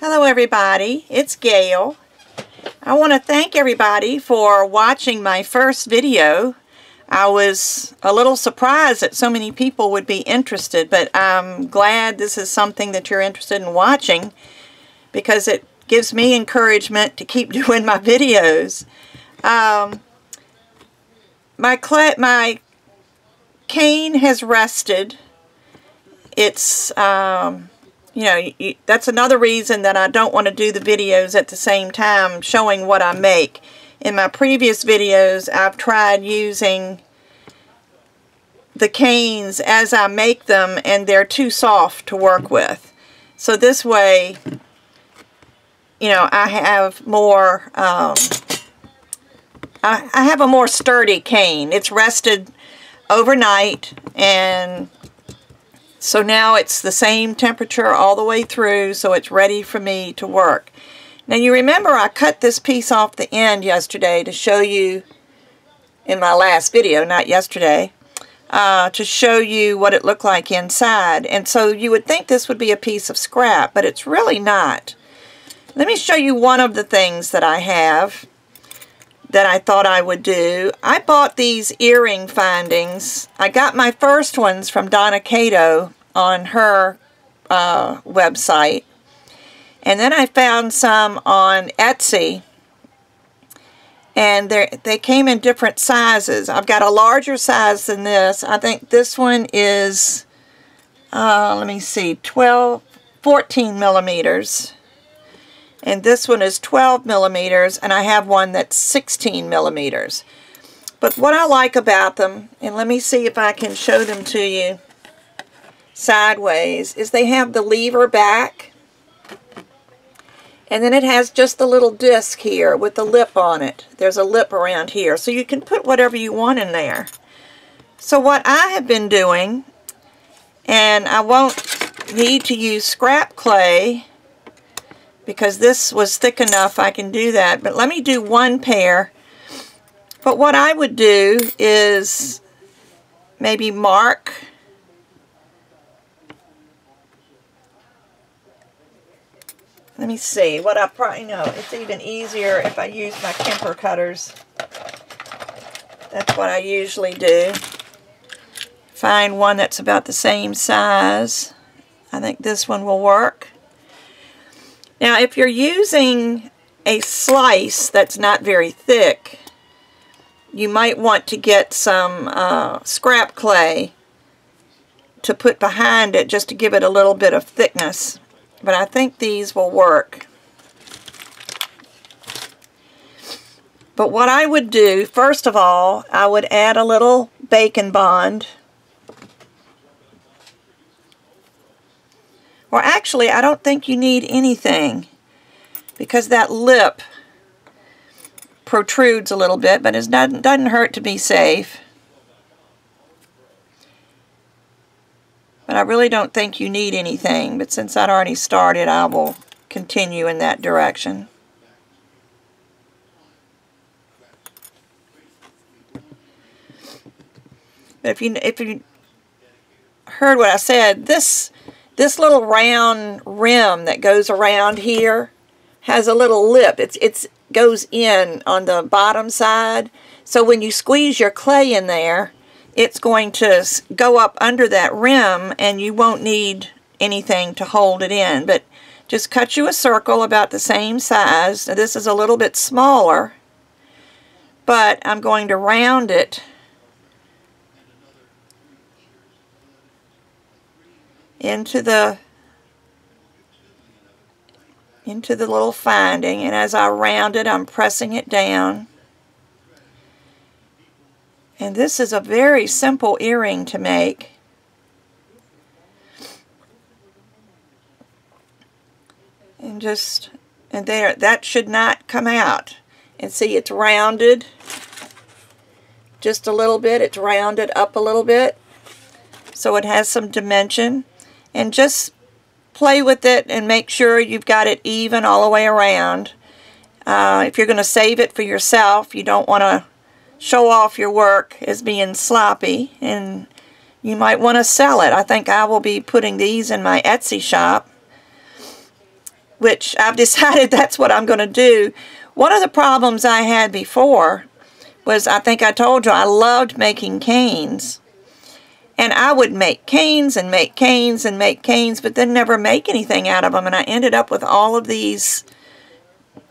Hello everybody, it's Gail. I want to thank everybody for watching my first video. I was a little surprised that so many people would be interested, but I'm glad this is something that you're interested in watching because it gives me encouragement to keep doing my videos. My cane has rested. It's you know, that's another reason that I don't want to do the videos at the same time showing what I make. In my previous videos, I've tried using the canes as I make them, and they're too soft to work with. So this way, you know, I have more, I have a more sturdy cane. It's rested overnight, and so now it's the same temperature all the way through, so it's ready for me to work. Now you remember I cut this piece off the end yesterday to show you, in my last video, not yesterday, to show you what it looked like inside. And so you would think this would be a piece of scrap, but it's really not. Let me show you one of the things that I have that I thought I would do. I bought these earring findings. I got my first ones from Donna Cato on her website. And then I found some on Etsy. And they came in different sizes. I've got a larger size than this. I think this one is, let me see, 14 millimeters. And this one is 12 millimeters, and I have one that's 16 millimeters. But what I like about them, and let me see if I can show them to you sideways, is they have the lever back, and then it has just the little disc here with the lip on it. There's a lip around here, so you can put whatever you want in there. So what I have been doing, and I won't need to use scrap clay, because this was thick enough I can do that. But let me do one pair. But what I would do is maybe mark let me see what I probably know. It's even easier if I use my Kemper cutters. That's what I usually do. Find one that's about the same size. I think this one will work. Now, if you're using a slice that's not very thick, you might want to get some scrap clay to put behind it just to give it a little bit of thickness. But I think these will work. But what I would do, first of all, I would add a little bacon bond. Or actually, I don't think you need anything because that lip protrudes a little bit, but it doesn't hurt to be safe. But I really don't think you need anything, but since I'd already started, I will continue in that direction. But if you heard what I said, this little round rim that goes around here has a little lip. It goes in on the bottom side. So when you squeeze your clay in there, it's going to go up under that rim and you won't need anything to hold it in. But just cut you a circle about the same size. Now, this is a little bit smaller, but I'm going to round it into the little finding, and as I round it, I'm pressing it down. And this is a very simple earring to make. And there, that should not come out. And see, it's rounded just a little bit. It's rounded up a little bit, so it has some dimension. And just play with it and make sure you've got it even all the way around. If you're going to save it for yourself, you don't want to show off your work as being sloppy, and you might want to sell it. I think I will be putting these in my Etsy shop. which I've decided that's what I'm going to do. One of the problems I had before was, I think I told you, I loved making canes. And I would make canes and make canes and make canes, but then never make anything out of them. And I ended up with all of these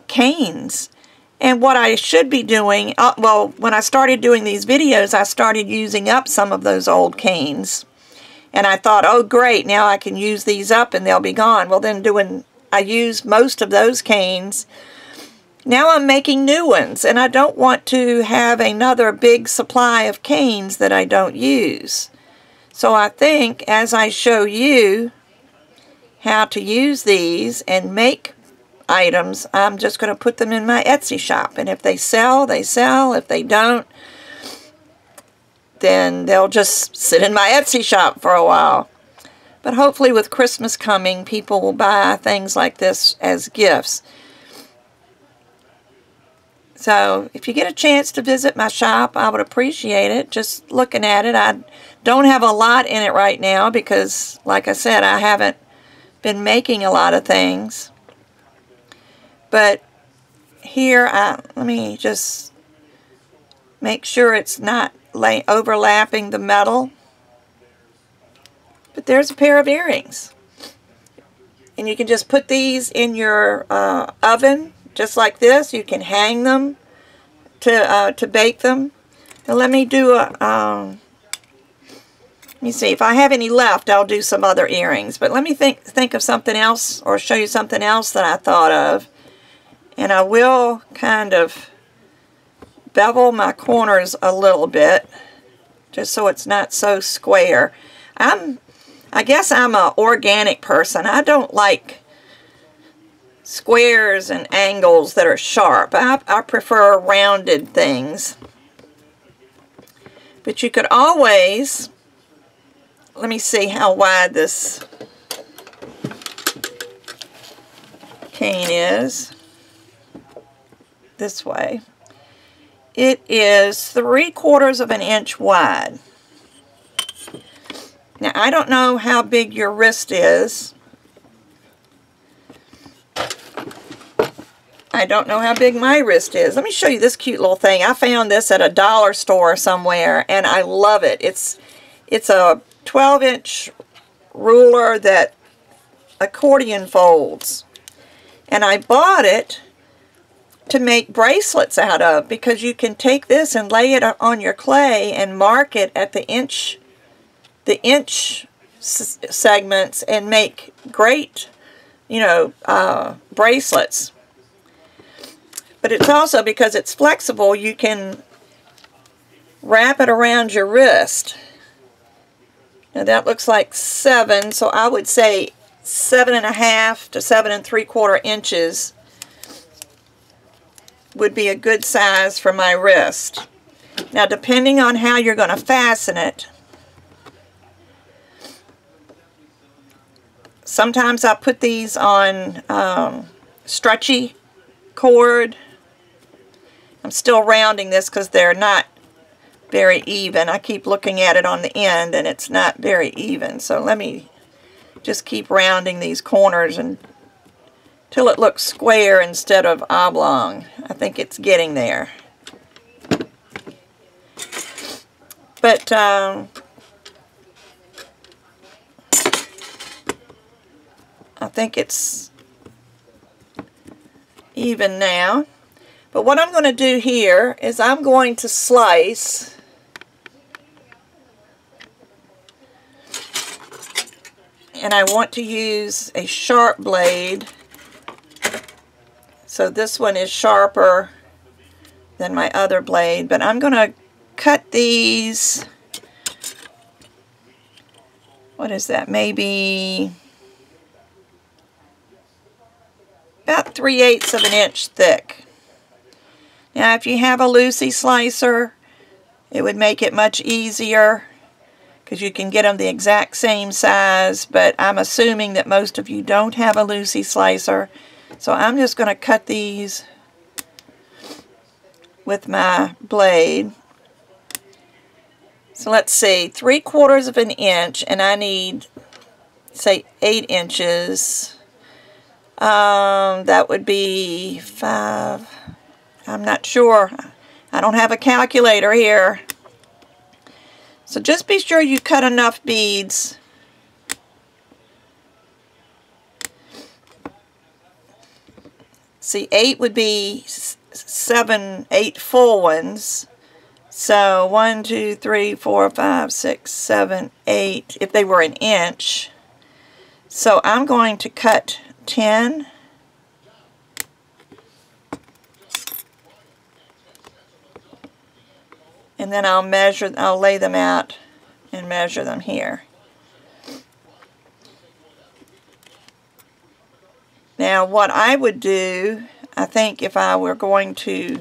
canes. And what I should be doing, well, when I started doing these videos, I started using up some of those old canes. And I thought, oh great, now I can use these up and they'll be gone. Well, then I used most of those canes. Now I'm making new ones, and I don't want to have another big supply of canes that I don't use. So I think as I show you how to use these and make items, I'm just going to put them in my Etsy shop. And if they sell, they sell. If they don't, then they'll just sit in my Etsy shop for a while. But hopefully with Christmas coming, people will buy things like this as gifts. So if you get a chance to visit my shop, I would appreciate it. Just looking at it. I don't have a lot in it right now because, like I said, I haven't been making a lot of things. But here, let me just make sure it's not overlapping the metal. But there's a pair of earrings. And you can just put these in your oven, just like this. You can hang them to bake them. Now let me do let me see, if I have any left, I'll do some other earrings. But let me think of something else, or show you something else that I thought of. And I will kind of bevel my corners a little bit, just so it's not so square. I guess I'm an organic person. I don't like squares and angles that are sharp. I prefer rounded things. But you could always, let me see how wide this cane is. This way. It is 3/4 of an inch wide. Now I don't know how big your wrist is. I don't know how big my wrist is. Let me show you this cute little thing. I found this at a dollar store somewhere and I love it. It's a 12-inch ruler that accordion folds. And I bought it to make bracelets out of, because you can take this and lay it on your clay and mark it at the inch segments and make great, you know, bracelets. But it's also, because it's flexible, you can wrap it around your wrist. Now that looks like 7, so I would say 7.5 to 7 3/4 inches would be a good size for my wrist. Now depending on how you're going to fasten it, sometimes I put these on stretchy cord. I'm still rounding this because they're not very even. I keep looking at it on the end and it's not very even. So let me just keep rounding these corners until it looks square instead of oblong. I think it's getting there. But I think it's even now. But what I'm going to do here is I'm going to slice and I want to use a sharp blade. So this one is sharper than my other blade, but I'm going to cut these, what is that, maybe about 3/8 of an inch thick. Now if you have a Lucy slicer, it would make it much easier because you can get them the exact same size, but I'm assuming that most of you don't have a Lucy slicer. So I'm just going to cut these with my blade. So let's see, 3/4 of an inch, and I need, say, 8 inches. That would be 5. I'm not sure. I don't have a calculator here. So just be sure you cut enough beads. See, 8 would be 8 full ones. So 1, 2, 3, 4, 5, 6, 7, 8, if they were an inch. So I'm going to cut 10. And then I'll lay them out and measure them here. Now what I would do, I think if I were going to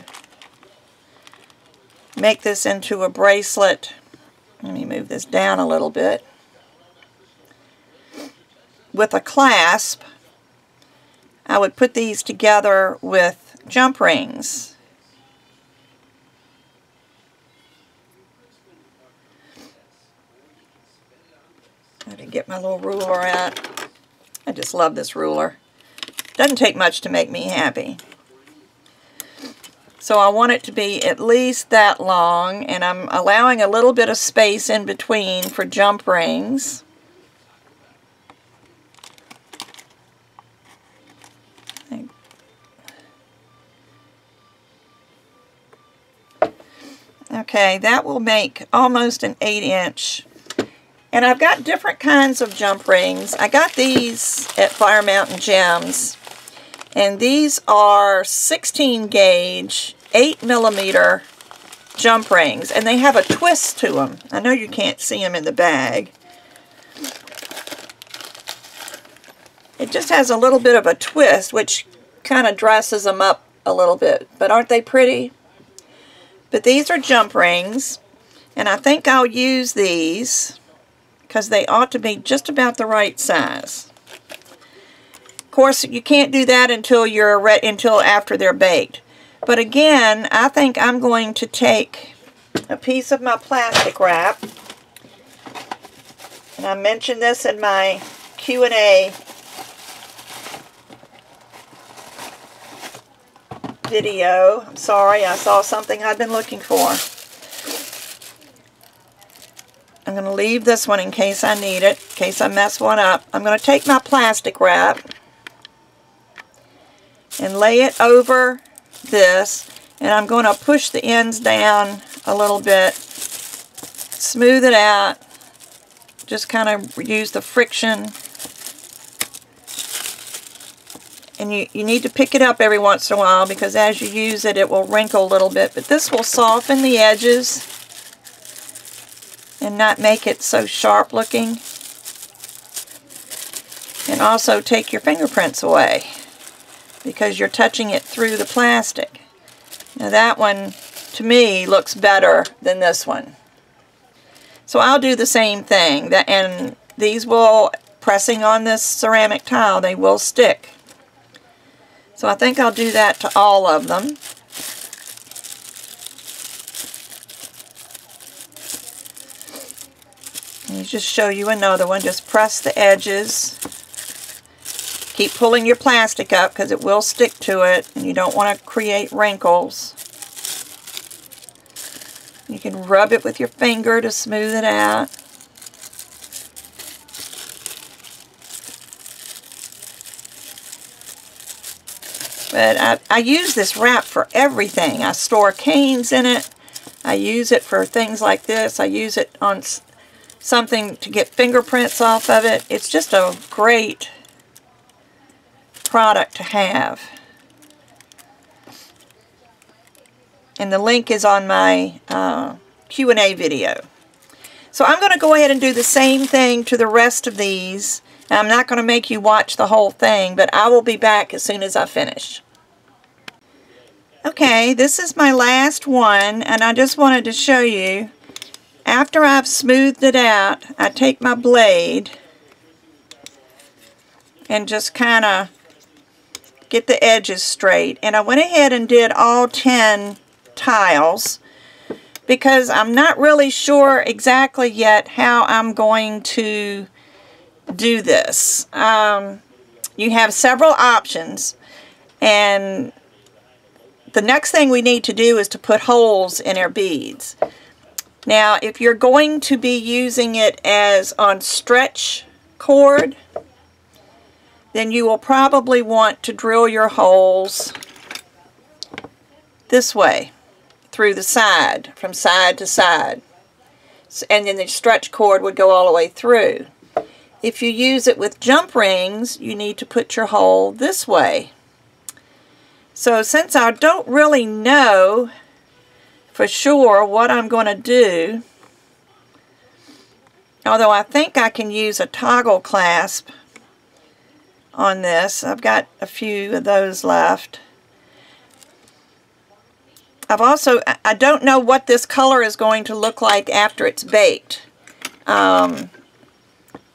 make this into a bracelet, let me move this down a little bit, with a clasp, I would put these together with jump rings. I had to get my little ruler out. I just love this ruler. Doesn't take much to make me happy. So I want it to be at least that long, and I'm allowing a little bit of space in between for jump rings. Okay, that will make almost an 8-inch. And I've got different kinds of jump rings. I got these at Fire Mountain Gems. And these are 16 gauge, 8mm jump rings. And they have a twist to them. I know you can't see them in the bag. It just has a little bit of a twist, which kind of dresses them up a little bit. But aren't they pretty? But these are jump rings. And I think I'll use these because they ought to be just about the right size. Of course, you can't do that until after they're baked. But again, I think I'm going to take a piece of my plastic wrap, and I mentioned this in my Q&A video. I'm sorry, I saw something I've been looking for. I'm going to leave this one in case I need it, in case I mess one up. I'm going to take my plastic wrap and lay it over this, and I'm going to push the ends down a little bit, smooth it out, just kind of use the friction. And you need to pick it up every once in a while because as you use it, it will wrinkle a little bit. But this will soften the edges and not make it so sharp looking. And also take your fingerprints away because you're touching it through the plastic. Now that one, to me, looks better than this one. So I'll do the same thing. And these will, pressing on this ceramic tile, they will stick. So I think I'll do that to all of them. Let me just show you another one. Just press the edges. Keep pulling your plastic up because it will stick to it and you don't want to create wrinkles. You can rub it with your finger to smooth it out. But I use this wrap for everything. I store canes in it. I use it for things like this. I use it on something to get fingerprints off of it. It's just a great product to have. And the link is on my Q&A video. So I'm going to go ahead and do the same thing to the rest of these. Now, I'm not going to make you watch the whole thing, but I will be back as soon as I finish. Okay, this is my last one, and I just wanted to show you, after I've smoothed it out, I take my blade and just kind of get the edges straight. And I went ahead and did all 10 tiles because I'm not really sure exactly yet how I'm going to do this. you have several options, and the next thing we need to do is to put holes in our beads. Now, if you're going to be using it as on stretch cord, then you will probably want to drill your holes this way through the side, from side to side, and then the stretch cord would go all the way through. If you use it with jump rings, you need to put your hole this way. So since I don't really know for sure what I'm going to do, although I think I can use a toggle clasp on this, I've got a few of those left. I don't know what this color is going to look like after it's baked.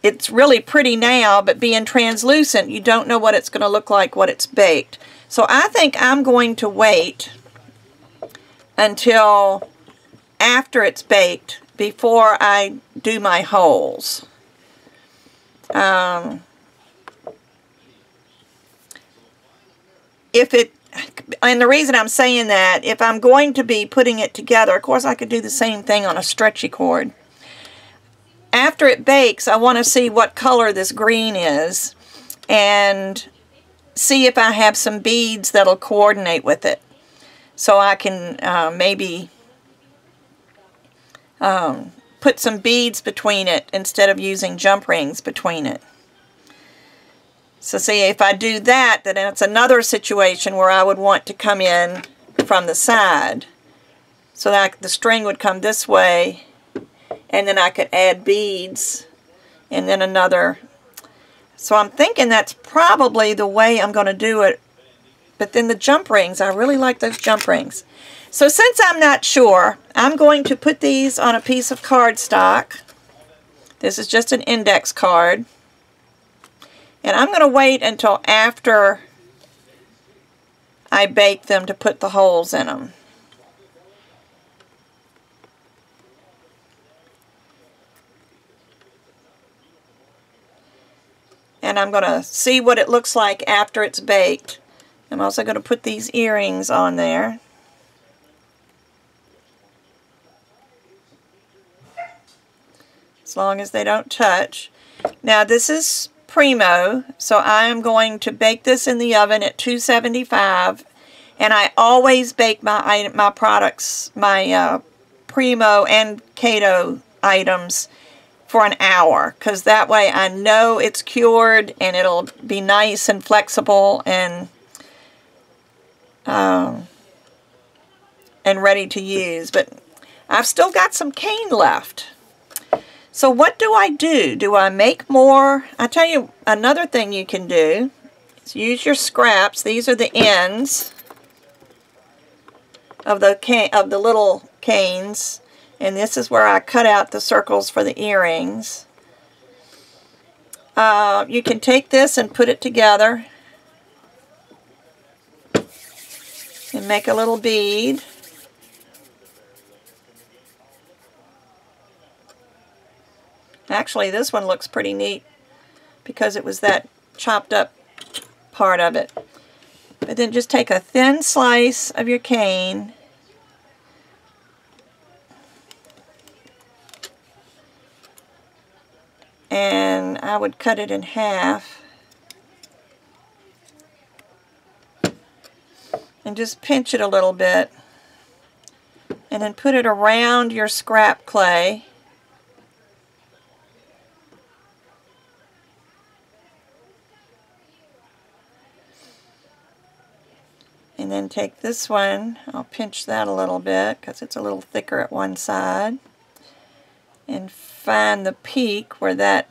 It's really pretty now, but being translucent, you don't know what it's going to look like when it's baked. So I think I'm going to wait until after it's baked before I do my holes. And the reason I'm saying that, if I'm going to be putting it together, of course I could do the same thing on a stretchy cord. After it bakes, I want to see what color this green is and see if I have some beads that'll coordinate with it. So I can maybe put some beads between it instead of using jump rings between it. So see, if I do that, then it's another situation where I would want to come in from the side. So that the string would come this way, and then I could add beads, and then another. So I'm thinking that's probably the way I'm going to do it. But then the jump rings, I really like those jump rings. So since I'm not sure, I'm going to put these on a piece of cardstock. This is just an index card. And I'm going to wait until after I bake them to put the holes in them. And I'm going to see what it looks like after it's baked. I'm also going to put these earrings on there. As long as they don't touch. Now this is Primo, so I am going to bake this in the oven at 275, and I always bake my products, my Primo and Kato items, for an hour, because that way I know it's cured and it'll be nice and flexible and ready to use. But I've still got some cane left. So what do I do? Do I make more? I tell you, another thing you can do is use your scraps. These are the ends of the little canes, and this is where I cut out the circles for the earrings. You can take this and put it together and make a little bead. Actually, this one looks pretty neat because it was that chopped up part of it. But then just take a thin slice of your cane and I would cut it in half and just pinch it a little bit and then put it around your scrap clay. And then take this one, I'll pinch that a little bit because it's a little thicker at one side, and find the peak where that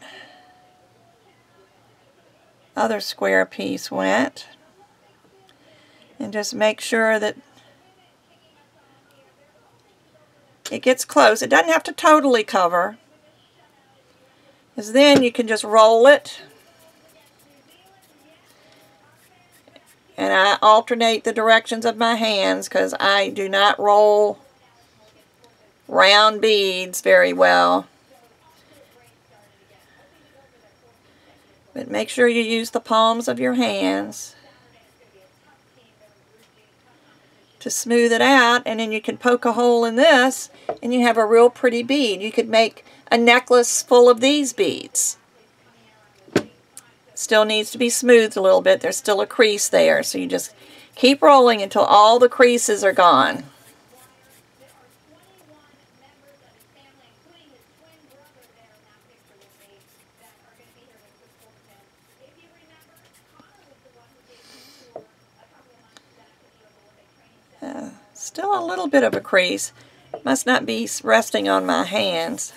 other square piece went, and just make sure that it gets close. It doesn't have to totally cover, because then you can just roll it. And I alternate the directions of my hands because I do not roll round beads very well. But make sure you use the palms of your hands to smooth it out, and then you can poke a hole in this and you have a real pretty bead. You could make a necklace full of these beads. Still needs to be smoothed a little bit. There's still a crease there, so you just keep rolling until all the creases are gone. Still a little bit of a crease. Must not be resting on my hands.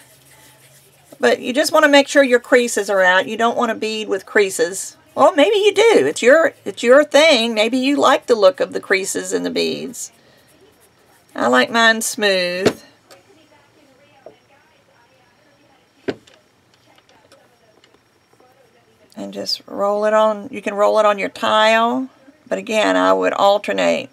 But you just want to make sure your creases are out. You don't want a bead with creases. Well, maybe you do. It's your thing. Maybe you like the look of the creases in the beads. I like mine smooth. And just roll it on. You can roll it on your tile. But again, I would alternate.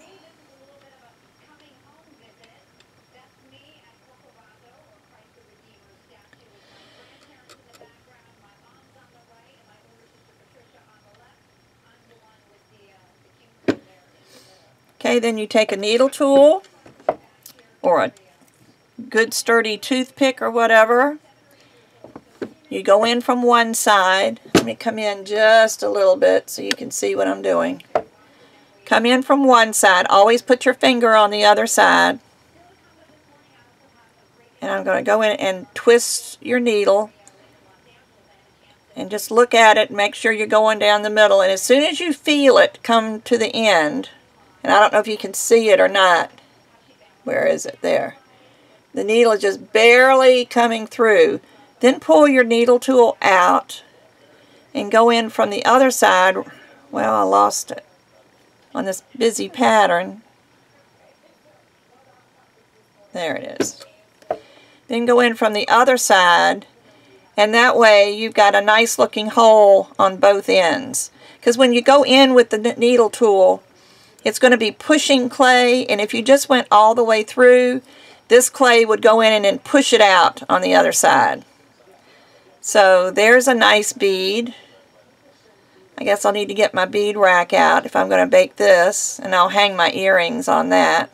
Okay, then you take a needle tool or a good sturdy toothpick or whatever. You go in from one side. Let me come in just a little bit so you can see what I'm doing. Come in from one side. Always put your finger on the other side. And I'm going to go in and twist your needle. And just look at it and make sure you're going down the middle. And as soon as you feel it come to the end, and I don't know if you can see it or not. Where is it? There. The needle is just barely coming through. Then pull your needle tool out and go in from the other side. Well, I lost it on this busy pattern. There it is. Then go in from the other side, and that way you've got a nice looking hole on both ends. Because when you go in with the needle tool, it's going to be pushing clay, and if you just went all the way through, this clay would go in and then push it out on the other side. So there's a nice bead. I guess I'll need to get my bead rack out if I'm going to bake this, and I'll hang my earrings on that.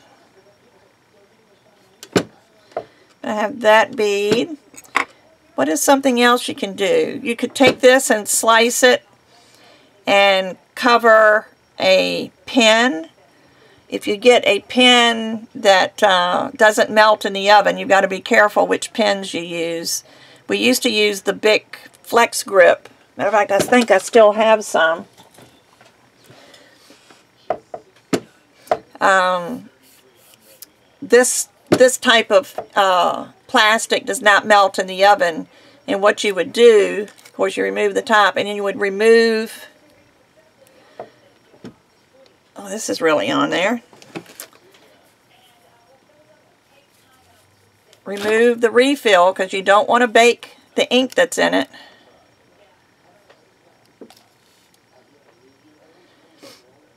I have that bead. What is something else you can do? You could take this and slice it and cover a pin. If you get a pin that doesn't melt in the oven, you've got to be careful which pins you use. We used to use the Bic Flex Grip. Matter of fact, I think I still have some. This type of plastic does not melt in the oven. And what you would do, of course, you remove the top, and then you would remove. Oh, this is really on there. Remove the refill because you don't want to bake the ink that's in it.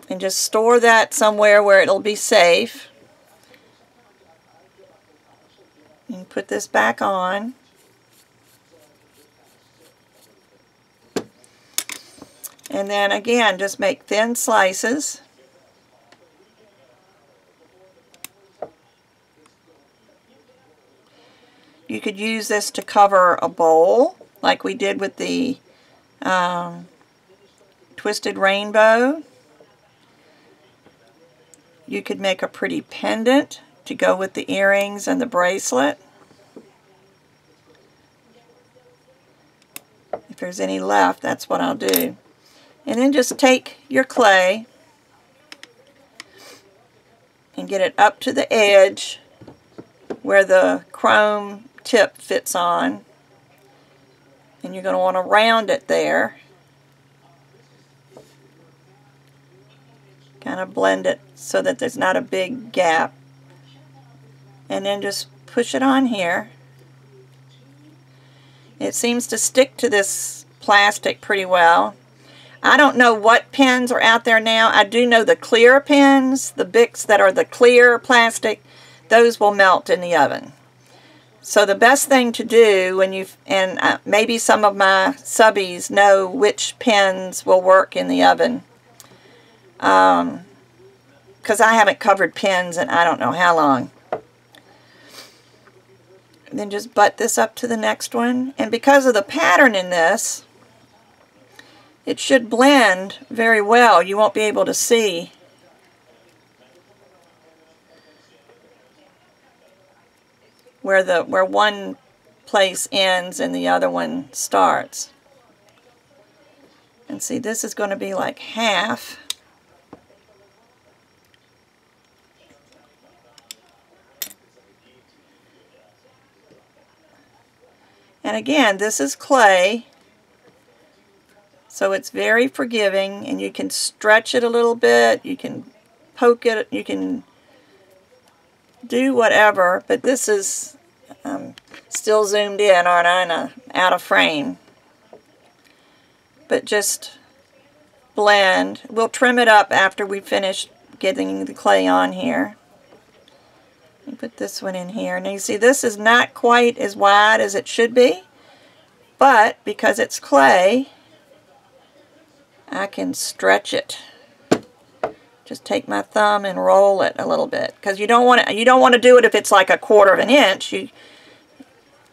And just store that somewhere where it'll be safe. And put this back on. And then again, just make thin slices. You could use this to cover a bowl, like we did with the Twisted Rainbow. You could make a pretty pendant to go with the earrings and the bracelet. If there's any left, that's what I'll do. And then just take your clay and get it up to the edge where the chrome tip fits on, and you're going to want to round it there. Kind of blend it so that there's not a big gap, and then just push it on here. It seems to stick to this plastic pretty well. I don't know what pens are out there now. I do know the clear pens, the Bics that are the clear plastic, those will melt in the oven. So the best thing to do when you, and maybe some of my subbies know which pens will work in the oven, because I haven't covered pens in I don't know how long. And then just butt this up to the next one, and because of the pattern in this, it should blend very well. You won't be able to see where one place ends and the other one starts. And see, this is going to be like half. And again, this is clay, so it's very forgiving, and you can stretch it a little bit, you can poke it, you can do whatever, but this is still zoomed in, aren't I, out of frame. But just blend. We'll trim it up after we finish getting the clay on here. Let me put this one in here. Now you see this is not quite as wide as it should be, but because it's clay, I can stretch it. Just take my thumb and roll it a little bit, because you don't want to do it if it's like 1/4 of an inch.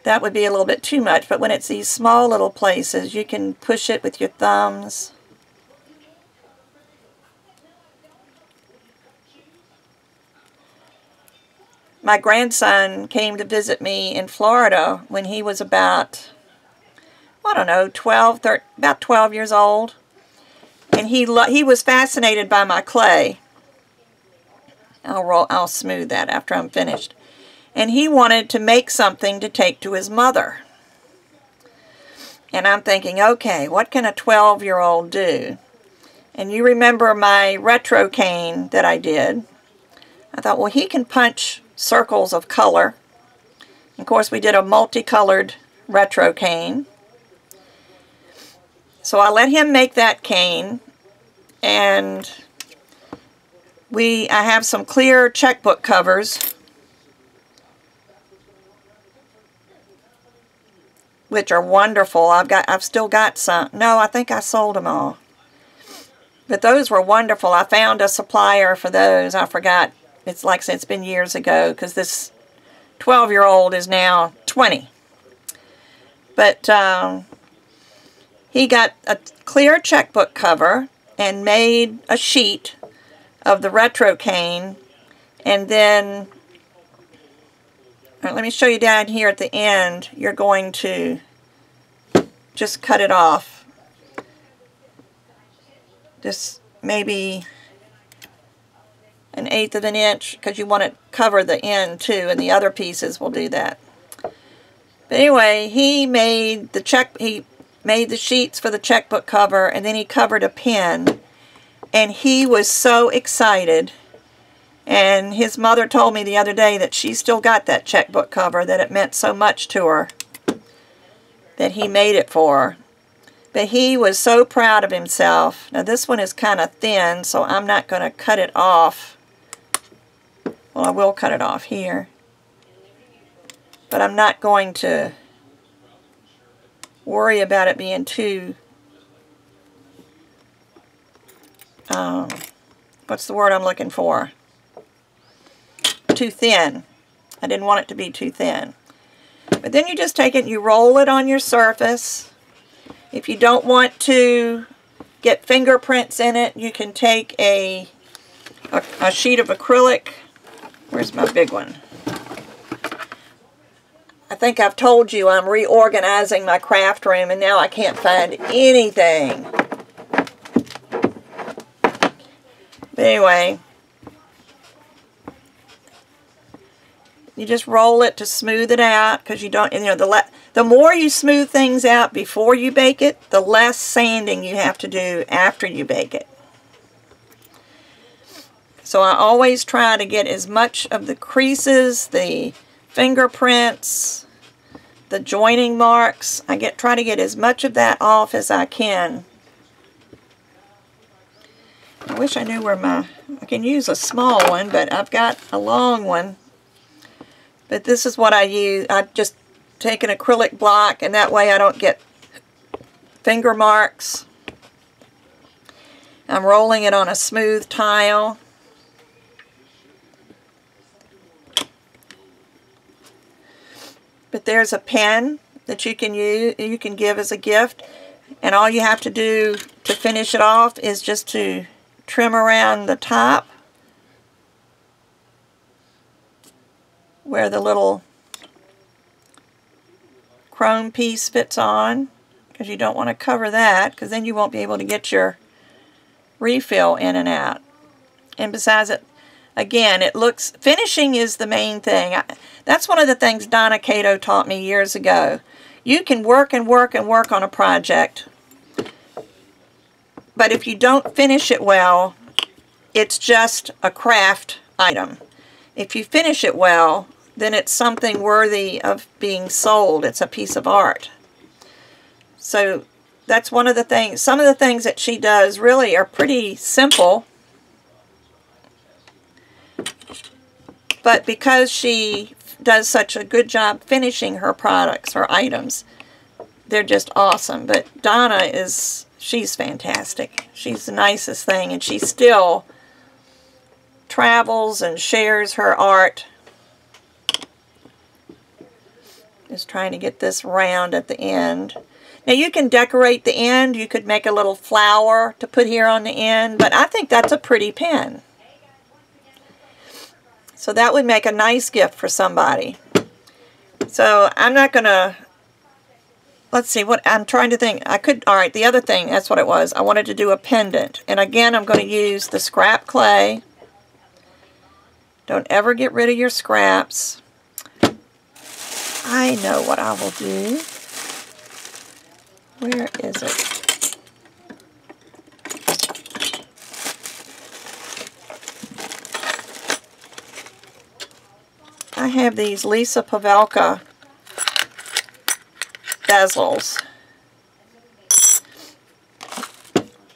That would be a little bit too much. But when it's these small little places, you can push it with your thumbs. My grandson came to visit me in Florida when he was about, I don't know, 12 years old. And he was fascinated by my clay. I'll smooth that after I'm finished. And he wanted to make something to take to his mother. And I'm thinking, okay, what can a 12-year-old do? And you remember my retro cane that I did. I thought, well, he can punch circles of color. Of course, we did a multicolored retro cane. So I let him make that cane, and I have some clear checkbook covers, which are wonderful. I've still got some. No, I think I sold them all. But those were wonderful. I found a supplier for those. I forgot. It's like I said, it's been years ago, because this 12-year-old is now 20. But he got a clear checkbook cover and made a sheet of the retro cane, and then let me show you down here at the end. You're going to just cut it off, just maybe 1/8 of an inch, because you want to cover the end too, and the other pieces will do that. But anyway, he made the sheets for the checkbook cover, and then he covered a pen, and he was so excited. And his mother told me the other day that she still got that checkbook cover, that it meant so much to her that he made it for her. But he was so proud of himself. Now this one is kind of thin, so I'm not going to cut it off. Well, I will cut it off here, but I'm not going to worry about it being too, what's the word I'm looking for? Too thin. I didn't want it to be too thin. But then you just take it and you roll it on your surface. If you don't want to get fingerprints in it, you can take a sheet of acrylic. Where's my big one? I think I've told you I'm reorganizing my craft room, and now I can't find anything. But anyway, you just roll it to smooth it out, because you don't, the more you smooth things out before you bake it, the less sanding you have to do after you bake it. So I always try to get as much of the creases, the fingerprints, the joining marks. Try to get as much of that off as I can. I wish I knew where I can use a small one, but I've got a long one. But this is what I use. I just take an acrylic block, and that way I don't get finger marks. I'm rolling it on a smooth tile. But there's a pen that you can use, you can give as a gift, and all you have to do to finish it off is just to trim around the top where the little chrome piece fits on, because you don't want to cover that, because then you won't be able to get your refill in and out. And besides it, again, it looks, finishing is the main thing. That's one of the things Donna Cato taught me years ago. You can work and work and work on a project, but if you don't finish it well, it's just a craft item. If you finish it well, then it's something worthy of being sold. It's a piece of art. So that's one of the things, some of the things that she does really are pretty simple, but because she does such a good job finishing her products, her items, they're just awesome. But Donna is, she's fantastic. She's the nicest thing, and she still travels and shares her art. Just trying to get this round at the end. Now you can decorate the end. You could make a little flower to put here on the end, but I think that's a pretty pen. So that would make a nice gift for somebody. So I'm not going to, let's see, what I'm trying to think. I could, all right, the other thing, that's what it was. I wanted to do a pendant. And again, I'm going to use the scrap clay. Don't ever get rid of your scraps. I know what I will do. Where is it? I have these Lisa Pavelka bezels.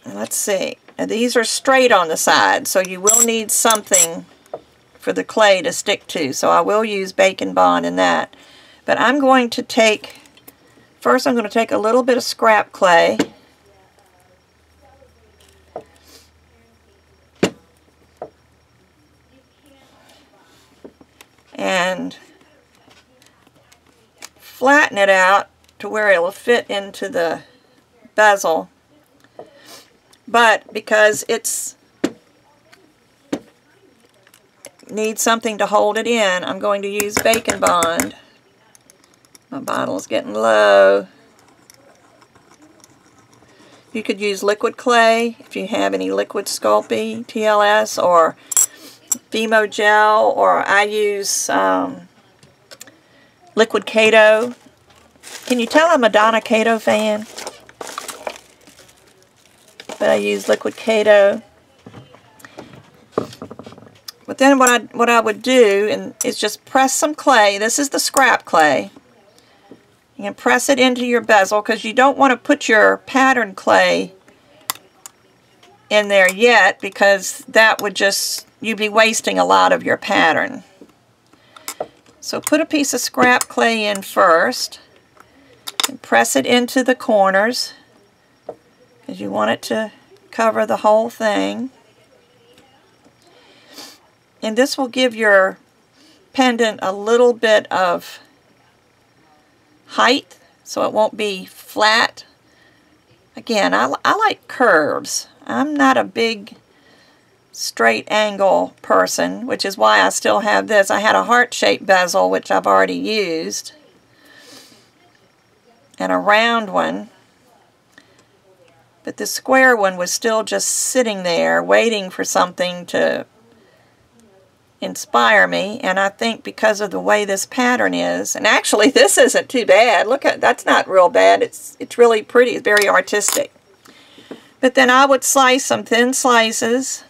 And let's see. Now these are straight on the side, so you will need something for the clay to stick to. So I will use Bacon Bond in that. But I'm going to take, first I'm going to take a little bit of scrap clay. And flatten it out to where it will fit into the bezel. But because it's needs something to hold it in, I'm going to use Bacon Bond. My bottle's getting low. You could use liquid clay if you have any liquid Sculpey, TLS, or Fimo gel, or I use liquid Kato. Can you tell I'm a Donna Cato fan? But I use liquid Kato. But then what I would do is just press some clay. This is the scrap clay. You can press it into your bezel because you don't want to put your pattern clay in there yet, because that would just, you'd be wasting a lot of your pattern. So put a piece of scrap clay in first and press it into the corners because you want it to cover the whole thing. And this will give your pendant a little bit of height, so it won't be flat. Again, I like curves. I'm not a big straight angle person, which is why I still have this. I had a heart-shaped bezel, which I've already used, and a round one. But the square one was still just sitting there waiting for something to inspire me, and I think because of the way this pattern is, and actually this isn't too bad. Look at, that's not real bad. It's really pretty. It's very artistic. But then I would slice some thin slices.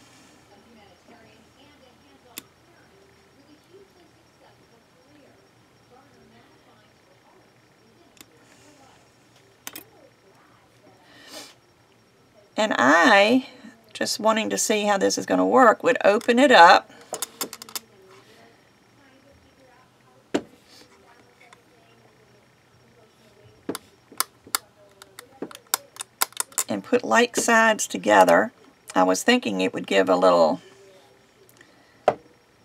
And I, just wanting to see how this is going to work, would open it up. put like sides together. I was thinking it would give a little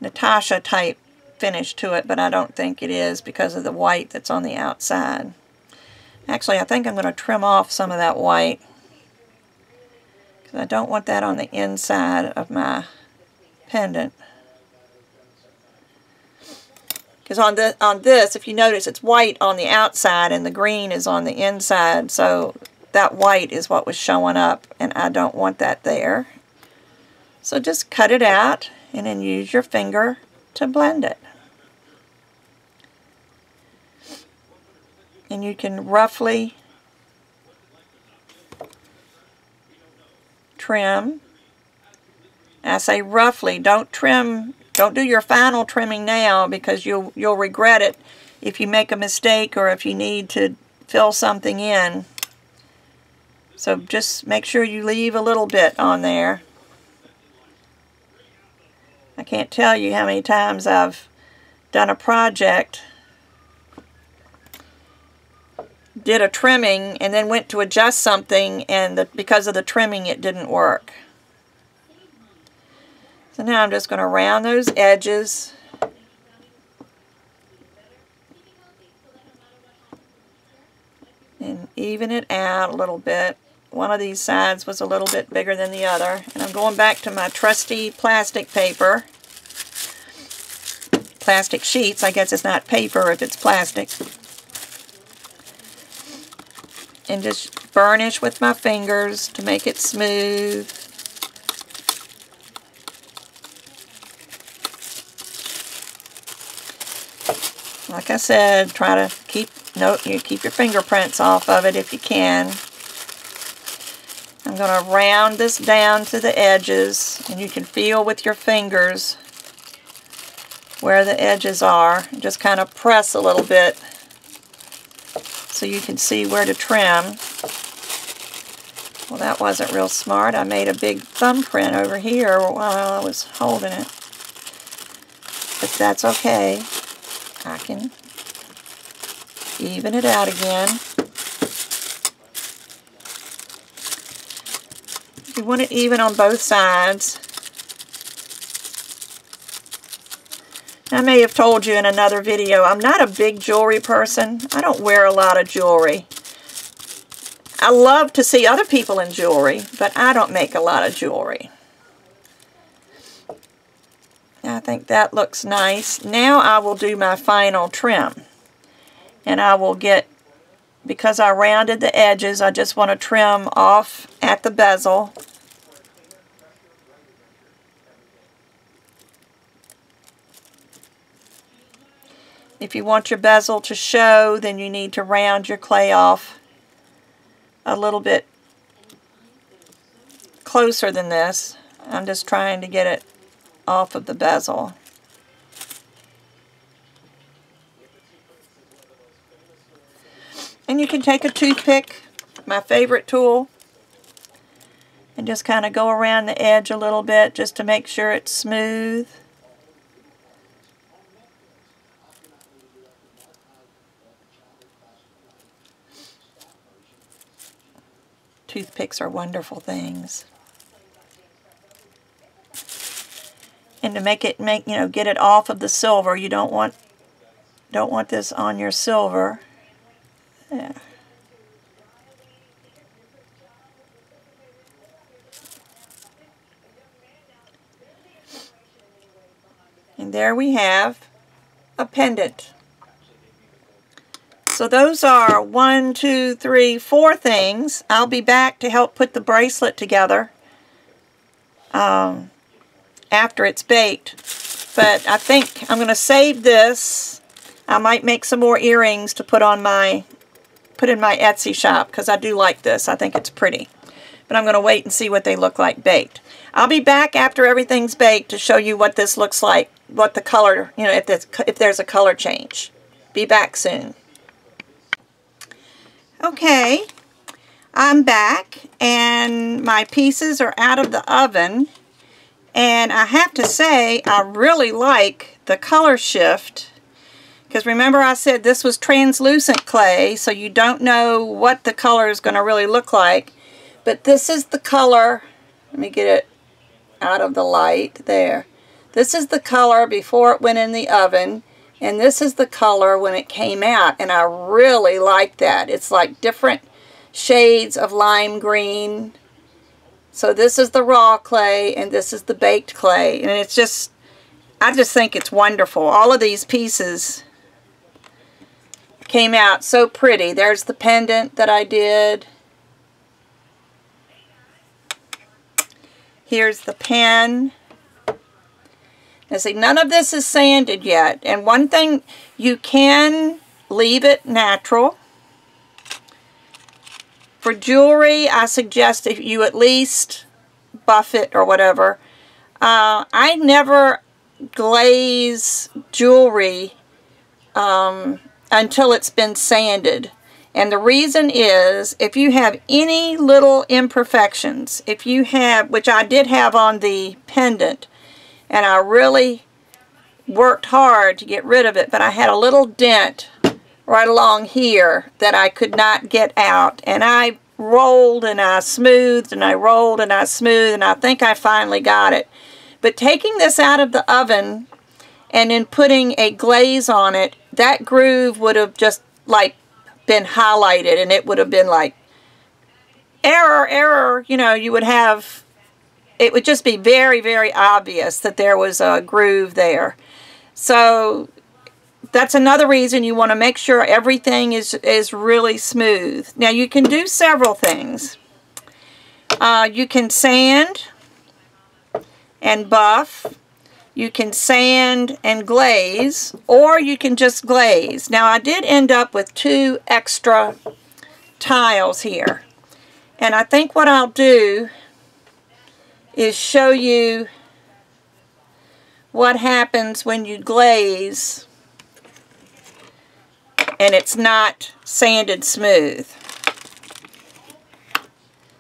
Natasha type finish to it, but I don't think it is because of the white that's on the outside. Actually, I think I'm going to trim off some of that white because I don't want that on the inside of my pendant. Because on this, if you notice, it's white on the outside and the green is on the inside, so that white is what was showing up, and I don't want that there. So just cut it out and then use your finger to blend it. And you can roughly trim. I say roughly, don't trim. Don't do your final trimming now because you'll regret it if you make a mistake or if you need to fill something in. So just make sure you leave a little bit on there. I can't tell you how many times I've done a project, did a trimming, and then went to adjust something, and because of the trimming it didn't work. So now I'm just going to round those edges. And even it out a little bit. One of these sides was a little bit bigger than the other. And I'm going back to my trusty plastic paper. Plastic sheets. I guess it's not paper if it's plastic. And just burnish with my fingers to make it smooth. Like I said, try to keep your fingerprints off of it if you can. I'm going to round this down to the edges, and you can feel with your fingers where the edges are. Just kind of press a little bit so you can see where to trim. Well, that wasn't real smart. I made a big thumbprint over here while I was holding it. But that's okay. I can even it out again. You want it even on both sides. I may have told you in another video, I'm not a big jewelry person. I don't wear a lot of jewelry. I love to see other people in jewelry, but I don't make a lot of jewelry. I think that looks nice. Now I will do my final trim. And I will get, because I rounded the edges, I just want to trim off at the bezel. If you want your bezel to show, then you need to round your clay off a little bit closer than this. I'm just trying to get it off of the bezel. And you can take a toothpick, my favorite tool, and just kind of go around the edge a little bit just to make sure it's smooth. Toothpicks are wonderful things. And to get it off of the silver, you don't want this on your silver. There. And there we have a pendant. So those are 1, 2, 3, 4 things. I'll be back to help put the bracelet together after it's baked. But I think I'm going to save this. I might make some more earrings to put in my Etsy shop because I do like this. I think it's pretty. But I'm going to wait and see what they look like baked. I'll be back after everything's baked to show you what this looks like, what the color, if there's a color change. Be back soon. Okay, I'm back and my pieces are out of the oven, and I have to say I really like the color shift, because remember I said this was translucent clay, so you don't know what the color is going to really look like, But this is the color. Let me get it out of the light there. This is the color before it went in the oven, and this is the color when it came out, and I really like that. It's like different shades of lime green. So this is the raw clay, and this is the baked clay, and it's just, I just think it's wonderful. All of these pieces came out so pretty. There's the pendant that I did. Here's the pen. Now see, none of this is sanded yet. And one thing, you can leave it natural. For jewelry, I suggest if you at least buff it or whatever. I never glaze jewelry until it's been sanded. And the reason is, if you have any little imperfections, if you have, which I did have on the pendant, and I really worked hard to get rid of it, but I had a little dent right along here that I could not get out, and I rolled and I smoothed and I rolled and I smoothed, and I think I finally got it. But taking this out of the oven and then putting a glaze on it, that groove would have just like been highlighted, and it would have been like error, error, you know, you would have, it would just be very, very obvious that there was a groove there. So that's another reason you want to make sure everything is really smooth. Now you can do several things. You can sand and buff. You can sand and glaze, or you can just glaze. Now I did end up with 2 extra tiles here. And I think what I'll do is show you what happens when you glaze and it's not sanded smooth.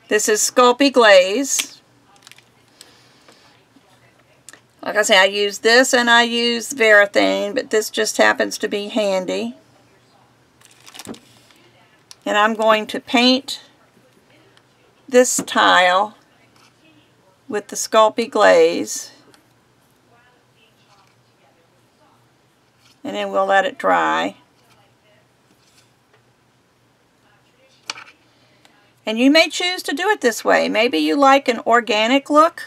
This is Sculpey glaze. Like I say, I use this and I use Varathane, but this just happens to be handy. And I'm going to paint this tile with the Sculpey glaze, and then we'll let it dry. And you may choose to do it this way. Maybe you like an organic look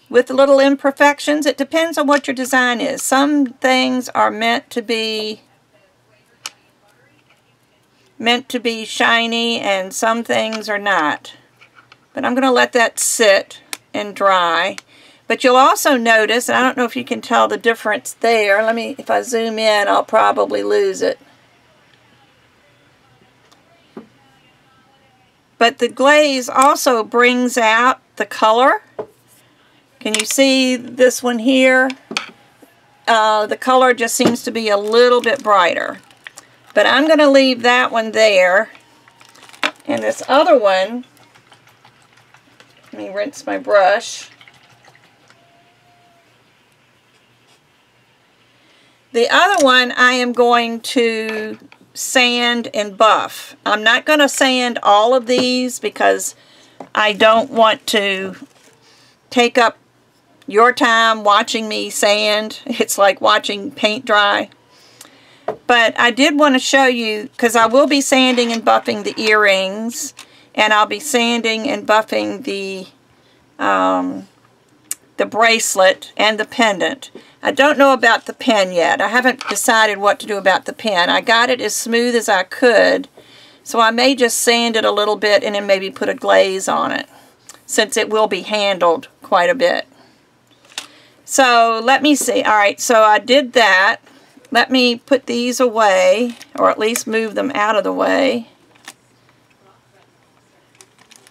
with little imperfections. It depends on what your design is. Some things are meant to be shiny, and some things are not. But I'm going to let that sit and dry. But you'll also notice, and I don't know if you can tell the difference there. Let me, if I zoom in, I'll probably lose it. But the glaze also brings out the color. Can you see this one here? The color just seems to be a little bit brighter. But I'm going to leave that one there. And this other one, let me rinse my brush. The other one I am going to sand and buff. I'm not going to sand all of these because I don't want to take up your time watching me sand. It's like watching paint dry. But I did want to show you, because I will be sanding and buffing the earrings, and I'll be sanding and buffing the bracelet and the pendant. I don't know about the pen yet. I haven't decided what to do about the pen. I got it as smooth as I could, so I may just sand it a little bit and then maybe put a glaze on it, since it will be handled quite a bit. So let me see. Alright, so I did that. Let me put these away, or at least move them out of the way,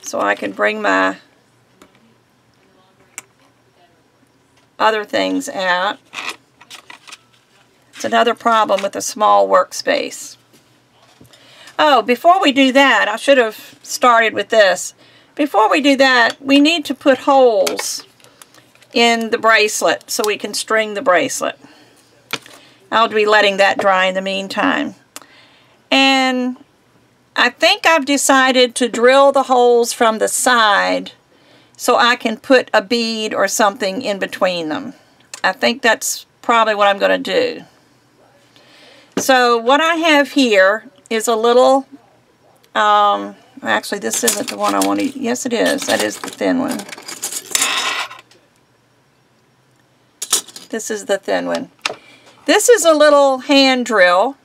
so I can bring my other things out. It's another problem with a small workspace. Oh, before we do that, I should have started with this. Before we do that, we need to put holes in the bracelet so we can string the bracelet. I'll be letting that dry in the meantime. And I think I've decided to drill the holes from the side so I can put a bead or something in between them. I think that's probably what I'm going to do. So what I have here is a little, actually this isn't the one I want to, yes it is, that is the thin one. This is the thin one. This is a little hand drill.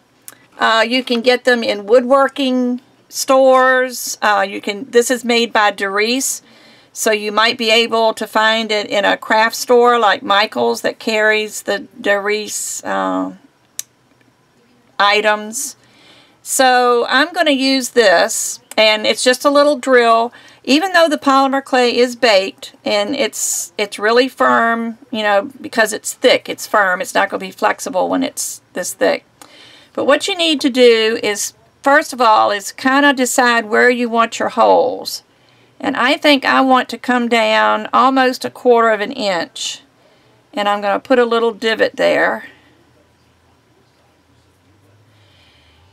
You can get them in woodworking stores. This is made by Doris, so you might be able to find it in a craft store like Michael's that carries the Doris items. So I'm going to use this, and it's just a little drill. Even though the polymer clay is baked and it's really firm, you know, because it's thick, it's firm. It's not going to be flexible when it's this thick. But what you need to do is, first of all, is kind of decide where you want your holes. And I think I want to come down almost 1/4 of an inch. And I'm going to put a little divot there.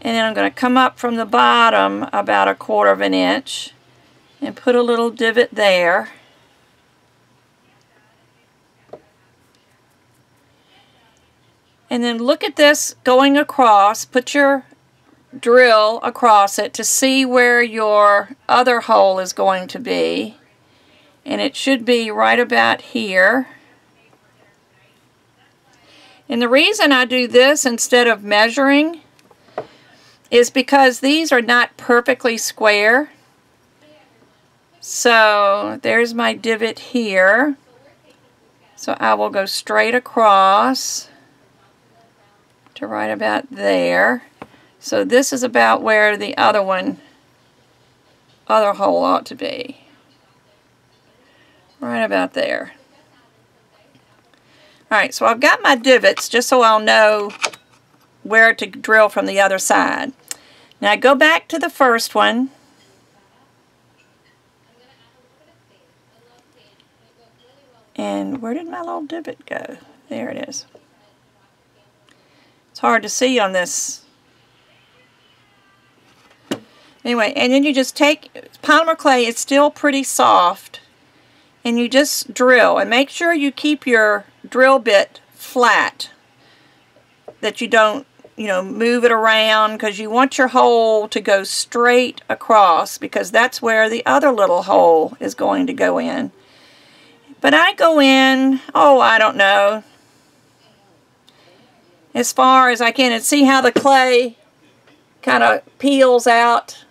And then I'm going to come up from the bottom about 1/4 of an inch and put a little divot there. And then look at this going across. Put your drill across it to see where your other hole is going to be. And it should be right about here. And the reason I do this instead of measuring is because these are not perfectly square. So there's my divot here. So I will go straight across to right about there. So this is about where the other hole ought to be. Right about there. Alright, so I've got my divots just so I'll know where to drill from the other side. Now I go back to the first one. And where did my little divot go? There it is. It's hard to see on this. Anyway, and then you just take polymer clay. It's still pretty soft. And you just drill. And make sure you keep your drill bit flat. That you don't, you know, move it around, because you want your hole to go straight across, because that's where the other little hole is going to go in. But I go in, oh, I don't know, as far as I can, and see how the clay kind of peels out.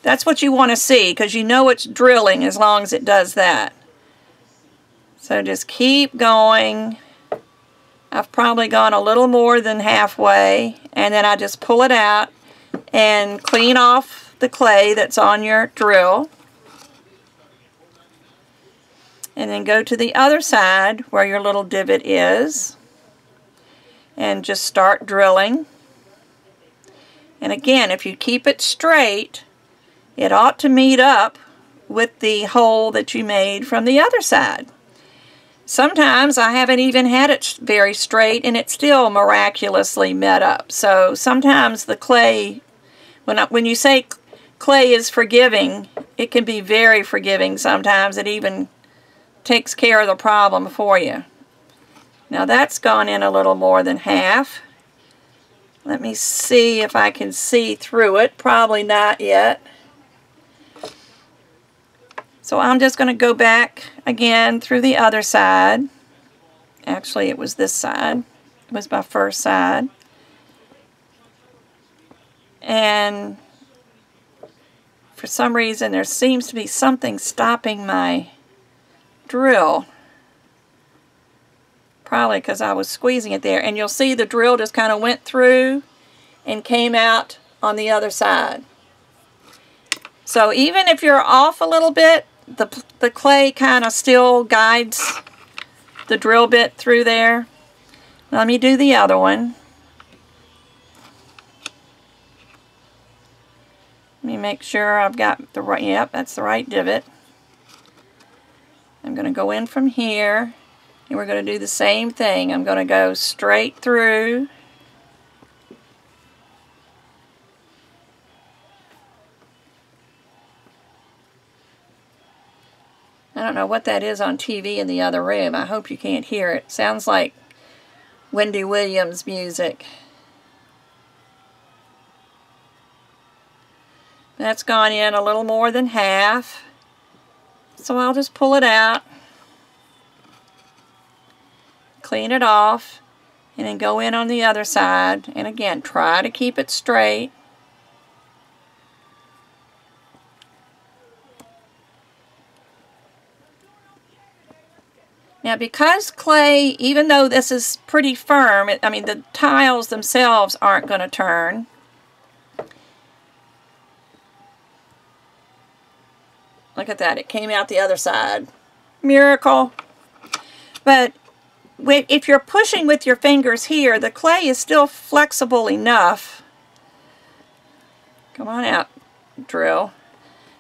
That's what you want to see, because you know it's drilling as long as it does that. So just keep going. I've probably gone a little more than halfway, and then I just pull it out and clean off the clay that's on your drill. And then go to the other side where your little divot is and just start drilling. And again, if you keep it straight, it ought to meet up with the hole that you made from the other side. Sometimes I haven't even had it very straight and it still miraculously met up. So sometimes the clay, when you say clay is forgiving, it can be very forgiving sometimes. It even takes care of the problem for you. Now that's gone in a little more than half. Let me see if I can see through it. Probably not yet. So I'm just going to go back again through the other side. Actually, it was this side. It was my first side. And for some reason there seems to be something stopping my drill. Probably because I was squeezing it there. And you'll see the drill just kind of went through and came out on the other side. So even if you're off a little bit, the clay kind of still guides the drill bit through there. Let me do the other one. Let me make sure I've got the right, yep, that's the right divot. I'm going to go in from here, and we're going to do the same thing. I'm going to go straight through. know what that is on TV in the other room. I hope you can't hear it. Sounds like Wendy Williams music. That's gone in a little more than half. So I'll just pull it out, clean it off, and then go in on the other side. And again, try to keep it straight. Now because clay, even though this is pretty firm, I mean the tiles themselves aren't going to turn. Look at that, it came out the other side. Miracle. But if you're pushing with your fingers here, the clay is still flexible enough. Come on out, drill.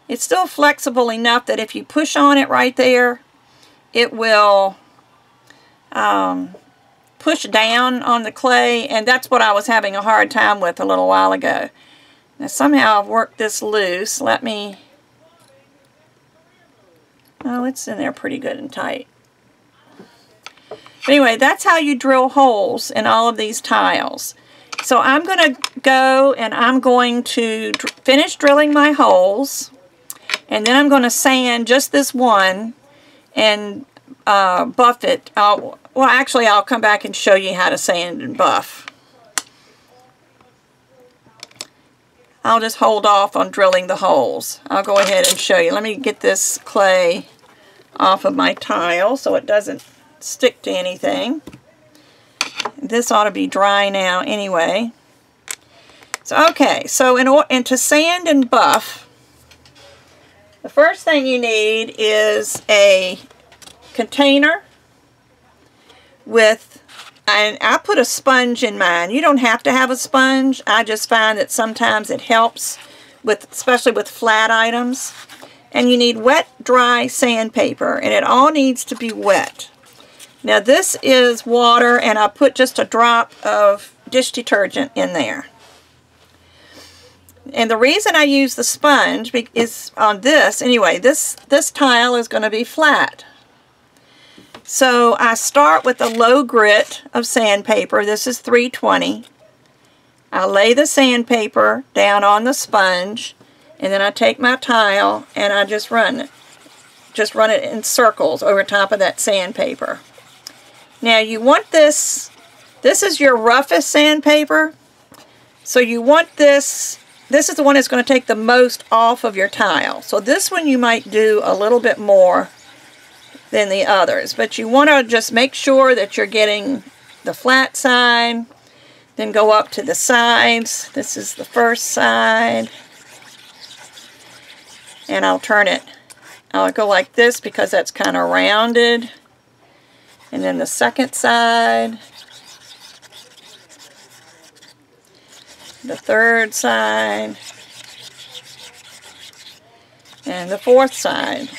It's still flexible enough that if you push on it right there, it will push down on the clay, and that's what I was having a hard time with a little while ago. Now somehow I've worked this loose. Let me... Oh, it's in there pretty good and tight. But anyway, that's how you drill holes in all of these tiles. So I'm going to go and I'm going to finish drilling my holes, and then I'm going to sand just this one and buff it. Well, actually, I'll come back and show you how to sand and buff. I'll just hold off on drilling the holes. I'll go ahead and show you. Let me get this clay off of my tile so it doesn't stick to anything. This ought to be dry now anyway. So okay, so and to sand and buff, the first thing you need is a container with, and I put a sponge in mine. You don't have to have a sponge. I just find that sometimes it helps, especially with flat items. And you need wet, dry sandpaper, and it all needs to be wet. Now this is water, and I put just a drop of dish detergent in there. And the reason I use the sponge is on this, anyway, this tile is going to be flat. So I start with a low grit of sandpaper. This is 320. I lay the sandpaper down on the sponge, and then I take my tile and I just run it. Just run it in circles over top of that sandpaper. Now you want this is your roughest sandpaper. So you want this is the one that's going to take the most off of your tile. So this one you might do a little bit more than the others, but you want to just make sure that you're getting the flat side, then go up to the sides. This is the first side, and I'll turn it. I'll go like this because that's kind of rounded, and then the second side, the third side, and the fourth side.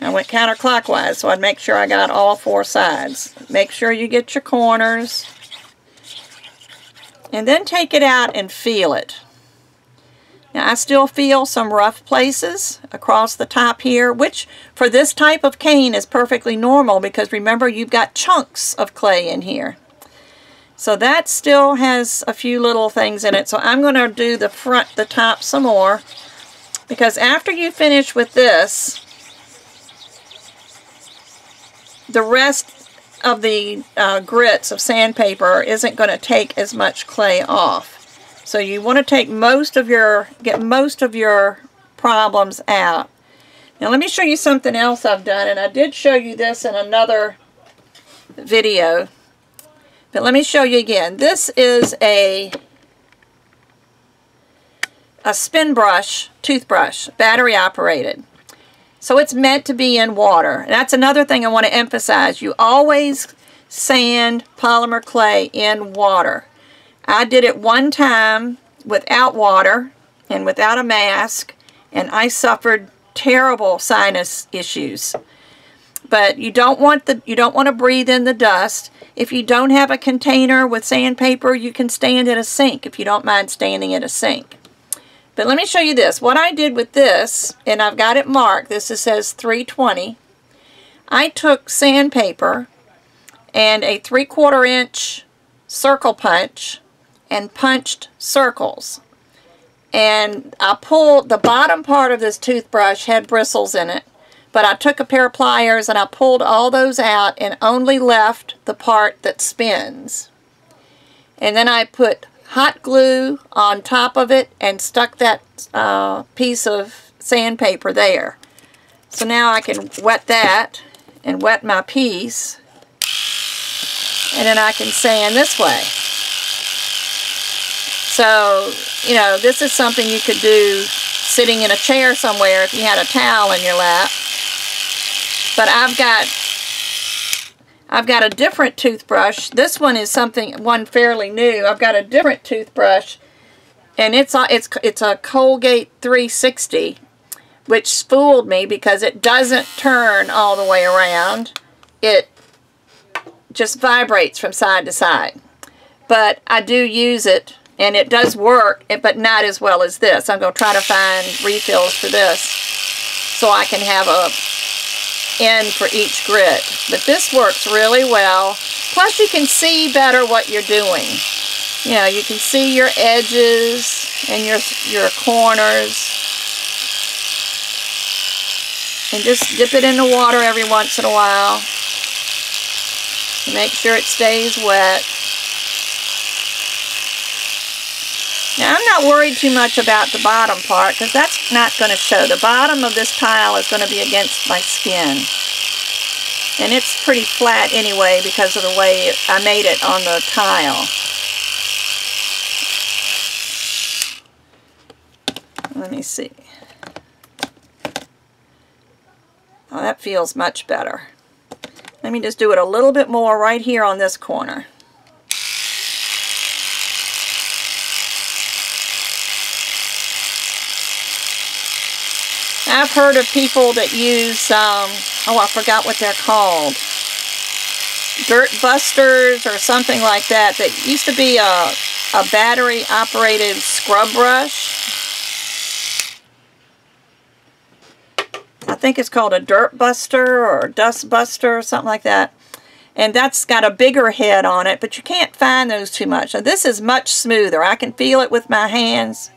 I went counterclockwise, so I'd make sure I got all four sides. Make sure you get your corners. And then take it out and feel it. Now I still feel some rough places across the top here, which for this type of cane is perfectly normal because remember you've got chunks of clay in here. So that still has a few little things in it. So I'm going to do the top some more, because after you finish with this, the rest of the grits of sandpaper isn't going to take as much clay off. So you want to take get most of your problems out. Now let me show you something else I've done, and I did show you this in another video, but let me show you again. This is a spin brush, toothbrush, battery operated. So it's meant to be in water. And that's another thing I want to emphasize. You always sand polymer clay in water. I did it one time without water and without a mask, and I suffered terrible sinus issues. But you don't want to breathe in the dust. If you don't have a container with sandpaper, you can stand at a sink if you don't mind standing at a sink. But let me show you this. What I did with this, and I've got it marked. This says 320. I took sandpaper and a 3/4 inch circle punch and punched circles. And I pulled, the bottom part of this toothbrush had bristles in it, but I took a pair of pliers and I pulled all those out and only left the part that spins. And then I put hot glue on top of it and stuck that piece of sandpaper there. So now I can wet that and wet my piece, and then I can sand this way. So, you know, this is something you could do sitting in a chair somewhere if you had a towel in your lap. But I've got a different toothbrush. This one is one fairly new. I've got a different toothbrush, and it's a Colgate 360, which fooled me because it doesn't turn all the way around. It just vibrates from side to side. But I do use it, and it does work, but not as well as this. I'm going to try to find refills for this so I can have a end for each grit. But this works really well. Plus you can see better what you're doing. You know, you can see your edges and your corners. And just dip it in the water every once in a while. Make sure it stays wet. Now I'm not worried too much about the bottom part because that's not going to show. The bottom of this tile is going to be against my skin. And it's pretty flat anyway because of the way I made it on the tile. Let me see. Oh, that feels much better. Let me just do it a little bit more right here on this corner. I've heard of people that use, oh, I forgot what they're called. Dirt busters or something like that. That used to be a battery-operated scrub brush. I think it's called a dirt buster or dust buster or something like that. And that's got a bigger head on it, but you can't find those too much. So this is much smoother. I can feel it with my hands,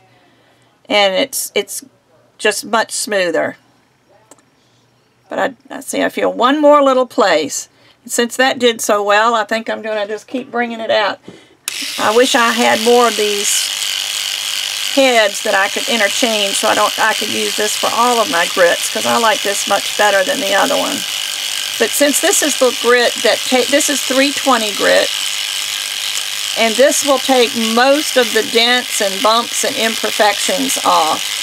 and it's just much smoother. But I see, I feel one more little place. And since that did so well, I think I'm going to just keep bringing it out. I wish I had more of these heads that I could interchange so I could use this for all of my grits, because I like this much better than the other one. But since this is the grit that this is 320 grit, and this will take most of the dents and bumps and imperfections off.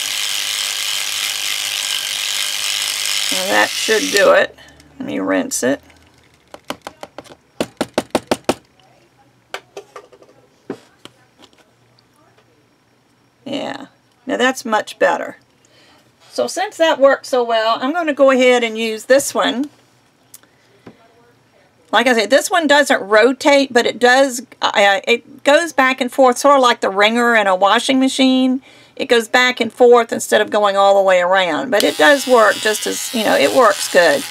Now that should do it. Let me rinse it. Yeah, now that's much better. So since that worked so well, I'm going to go ahead and use this one. Like I said, this one doesn't rotate, but it does, it goes back and forth, sort of like the wringer in a washing machine. It goes back and forth instead of going all the way around. But it does work just as, you know, it works good.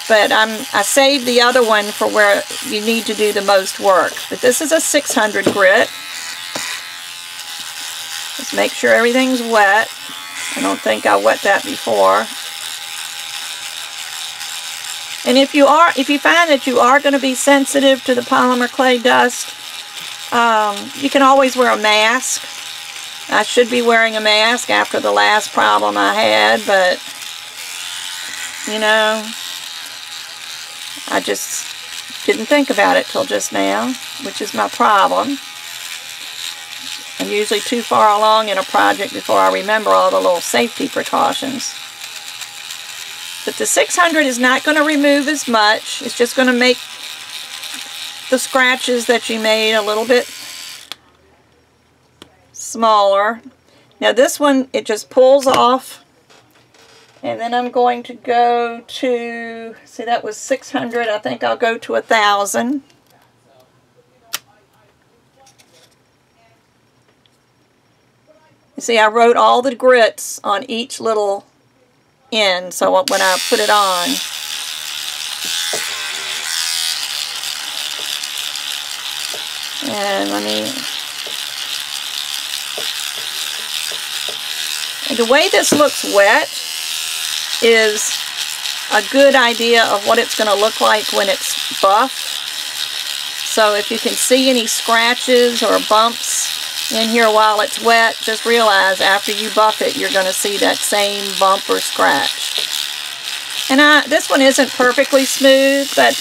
But I saved the other one for where you need to do the most work. But this is a 600 grit. Just make sure everything's wet. I don't think I wet that before. And if you find that you are going to be sensitive to the polymer clay dust, you can always wear a mask. I should be wearing a mask after the last problem I had, but, you know, I just didn't think about it till just now, which is my problem. I'm usually too far along in a project before I remember all the little safety precautions. But the 600 is not going to remove as much. It's just going to make the scratches that you made a little bit smaller. Now this one, it just pulls off. And then I'm going to go to, see, that was 600. I think I'll go to 1,000. You see, I wrote all the grits on each little end, so when I put it on, And the way this looks wet is a good idea of what it's going to look like when it's buff. So if you can see any scratches or bumps in here while it's wet, just realize after you buff it, you're going to see that same bump or scratch. And this one isn't perfectly smooth, but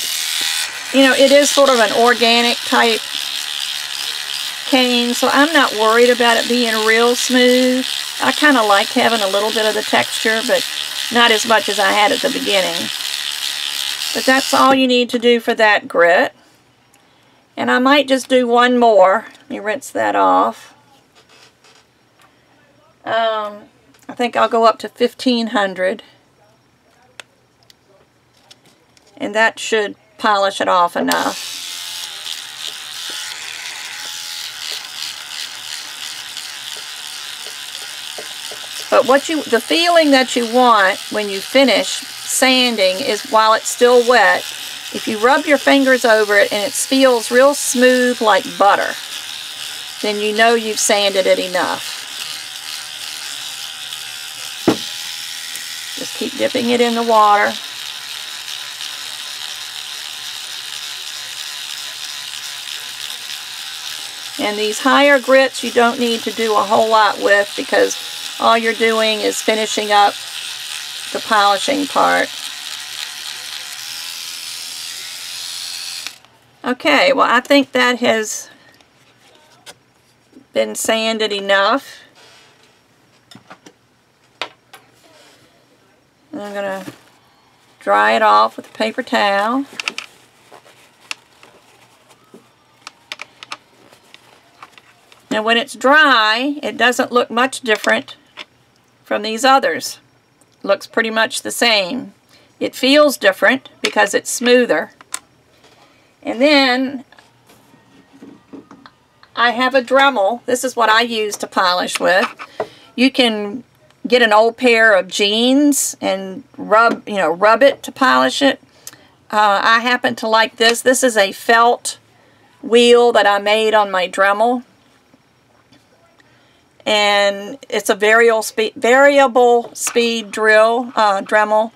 you know, it is sort of an organic type cane, so I'm not worried about it being real smooth. I kind of like having a little bit of the texture, but not as much as I had at the beginning. But that's all you need to do for that grit. And I might just do one more. Let me rinse that off. I think I'll go up to 1500. And that should polish it off enough. But the feeling that you want when you finish sanding is while it's still wet, if you rub your fingers over it and it feels real smooth like butter, then you know you've sanded it enough. Just keep dipping it in the water. And these higher grits you don't need to do a whole lot with, because all you're doing is finishing up the polishing part. Okay, well, I think that has been sanded enough. And I'm going to dry it off with a paper towel. Now when it's dry, it doesn't look much different from these others. It looks pretty much the same. It feels different because it's smoother. And then I have a Dremel. This is what I use to polish with. You can get an old pair of jeans and rub it to polish it. I happen to like this. This is a felt wheel that I made on my Dremel. And it's a variable speed Dremel,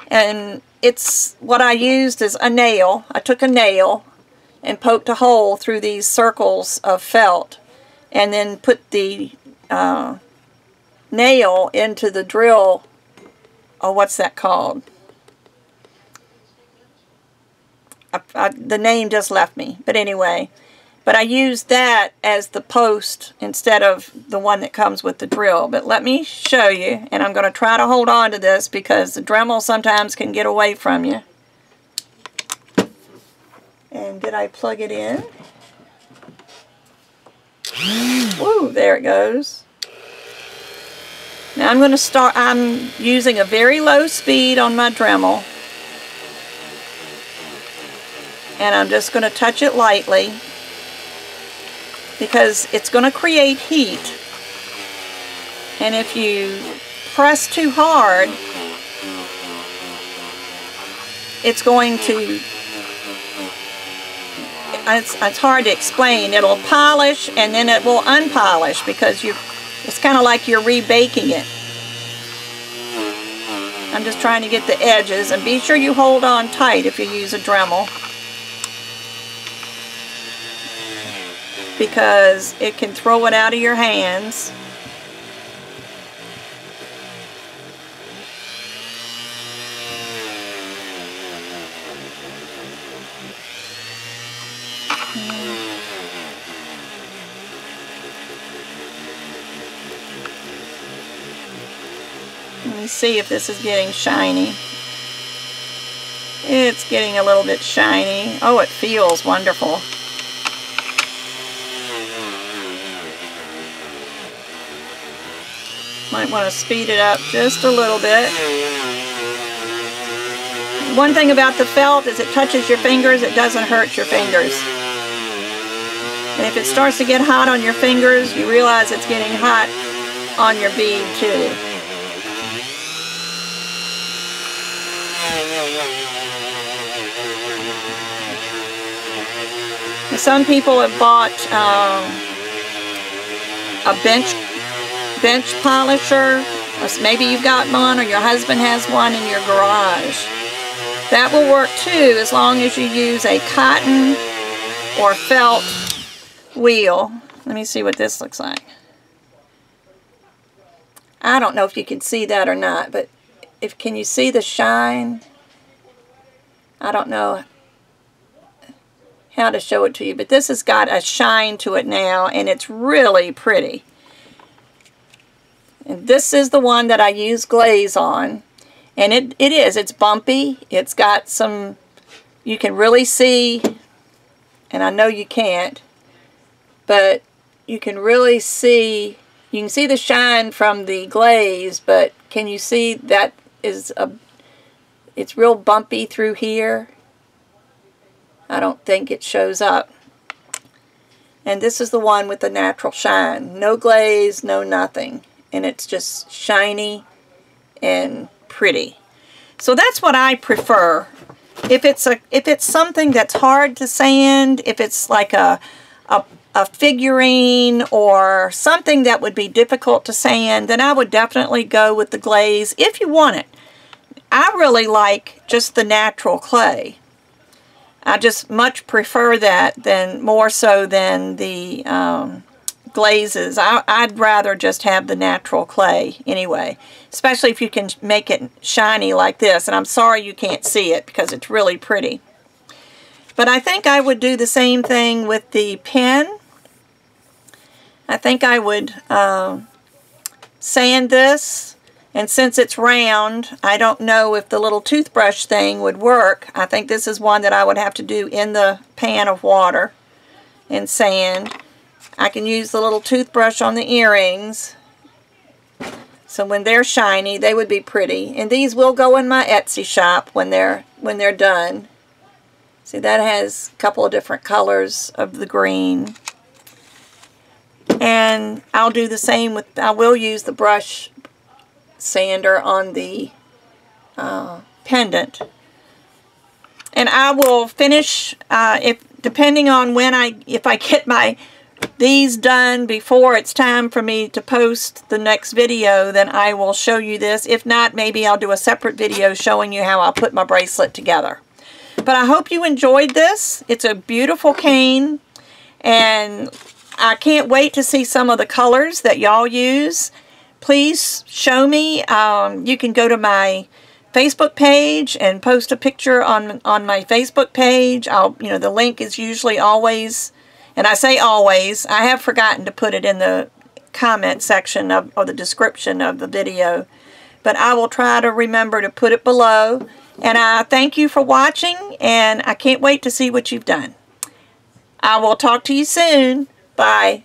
and it's what I used is a nail. I took a nail and poked a hole through these circles of felt, and then put the nail into the drill. Oh, what's that called? The name just left me, but anyway. But I used that as the post instead of the one that comes with the drill. But let me show you, and I'm going to try to hold on to this because the Dremel sometimes can get away from you. And did I plug it in? Woo, there it goes. Now I'm using a very low speed on my Dremel. And I'm just going to touch it lightly, because it's going to create heat, and if you press too hard, it's going to, it's hard to explain. It'll polish and then it will unpolish because it's kind of like you're rebaking it. I'm just trying to get the edges, and be sure you hold on tight if you use a Dremel, because it can throw it out of your hands. Let me see if this is getting shiny. It's getting a little bit shiny. Oh, it feels wonderful. Might want to speed it up just a little bit. One thing about the felt is it touches your fingers, it doesn't hurt your fingers. And if it starts to get hot on your fingers, you realize it's getting hot on your bead too. Some people have bought a bench polisher. Or maybe you've got one, or your husband has one in your garage. That will work too, as long as you use a cotton or felt wheel. Let me see what this looks like. I don't know if you can see that or not, but can you see the shine? I don't know how to show it to you, but this has got a shine to it now, and it's really pretty. And this is the one that I use glaze on, and it's bumpy. It's got some, you can really see, and I know you can't, but you can really see, you can see the shine from the glaze, but can you see that it's real bumpy through here? I don't think it shows up. And this is the one with the natural shine. No glaze, no nothing. And it's just shiny and pretty. So that's what I prefer. If it's something that's hard to sand, if it's like a figurine or something that would be difficult to sand, then I would definitely go with the glaze if you want it. I really like just the natural clay. I just much prefer that more so than the glazes. I'd rather just have the natural clay anyway, especially if you can make it shiny like this. And I'm sorry you can't see it because it's really pretty. But I think I would do the same thing with the pen. I think I would sand this, and since it's round, I don't know if the little toothbrush thing would work. I think this is one that I would have to do in the pan of water and sand. I can use the little toothbrush on the earrings, so when they're shiny, they would be pretty. And these will go in my Etsy shop when they're done. See, that has a couple of different colors of the green. And I'll do the same with, I will use the brush sander on the pendant. And I will finish, depending on if I get these done before it's time for me to post the next video, then I will show you this. If not, maybe I'll do a separate video showing you how I'll put my bracelet together. But I hope you enjoyed this. It's a beautiful cane, and I can't wait to see some of the colors that y'all use. Please show me. You can go to my Facebook page and post a picture on my Facebook page. The link is usually always, and I say always, I have forgotten to put it in the comment section or the description of the video, but I will try to remember to put it below. And I thank you for watching, and I can't wait to see what you've done. I will talk to you soon. Bye.